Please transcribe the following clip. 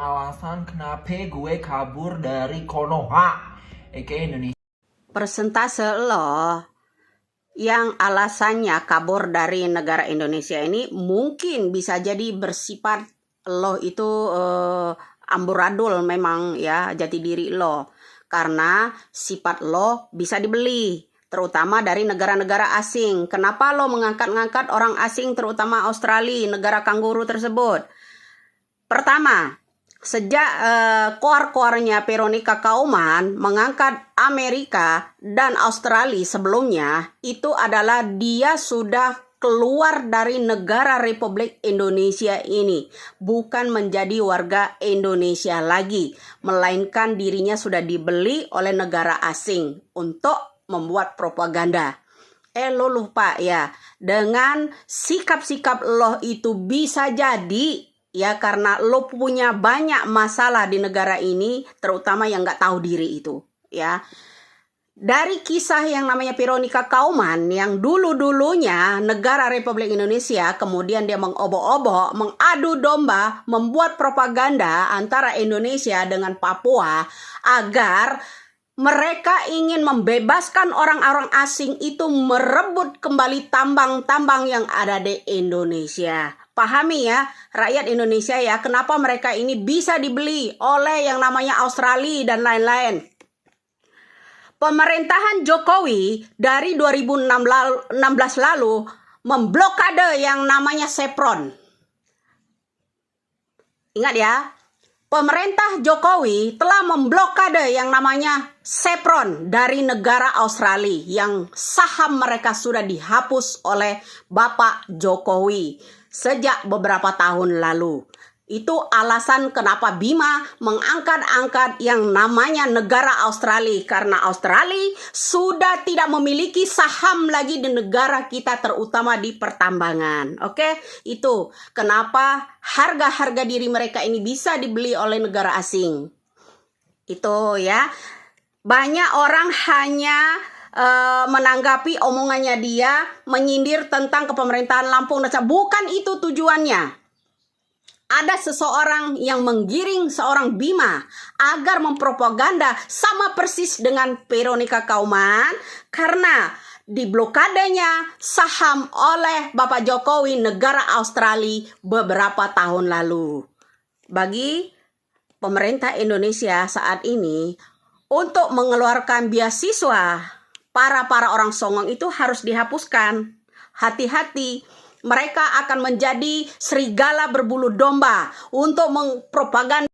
Alasan kenapa gue kabur dari Konoha, Indonesia. Persentase lo yang alasannya kabur dari negara Indonesia ini mungkin bisa jadi bersifat lo itu amburadul memang ya, jati diri lo. Karena sifat lo bisa dibeli, terutama dari negara-negara asing. Kenapa lo mengangkat-ngangkat orang asing, terutama Australia, negara kanguru tersebut? Pertama, sejak koar-koarnya Veronica Kauman mengangkat Amerika dan Australia sebelumnya, itu adalah dia sudah keluar dari negara Republik Indonesia ini, bukan menjadi warga Indonesia lagi, melainkan dirinya sudah dibeli oleh negara asing untuk membuat propaganda. Lo lupa ya, dengan sikap-sikap lo itu bisa jadi ya, karena lo punya banyak masalah di negara ini, terutama yang gak tahu diri itu ya. Dari kisah yang namanya Veronica Kauman, yang dulu-dulunya negara Republik Indonesia, kemudian dia mengobok-obok, mengadu domba, membuat propaganda antara Indonesia dengan Papua agar mereka ingin membebaskan orang-orang asing itu merebut kembali tambang-tambang yang ada di Indonesia. Pahami ya, rakyat Indonesia ya, kenapa mereka ini bisa dibeli oleh yang namanya Australia dan lain-lain. Pemerintahan Jokowi dari 2016 lalu memblokade yang namanya Chevron. Ingat ya, pemerintah Jokowi telah memblokade yang namanya Chevron dari negara Australia yang saham mereka sudah dihapus oleh Bapak Jokowi sejak beberapa tahun lalu. Itu alasan kenapa Bima mengangkat-angkat yang namanya negara Australia, karena Australia sudah tidak memiliki saham lagi di negara kita, terutama di pertambangan. Oke, itu kenapa harga-harga diri mereka ini bisa dibeli oleh negara asing. Itu ya, banyak orang hanya menanggapi omongannya dia, menyindir tentang kepemerintahan Lampung. Bukan itu tujuannya. Ada seseorang yang menggiring seorang Bima agar mempropaganda sama persis dengan Veronica Kauman, karena diblokadenya saham oleh Bapak Jokowi negara Australia beberapa tahun lalu. Bagi pemerintah Indonesia saat ini, untuk mengeluarkan beasiswa para orang songong itu harus dihapuskan. Hati-hati, mereka akan menjadi serigala berbulu domba untuk mempropaganda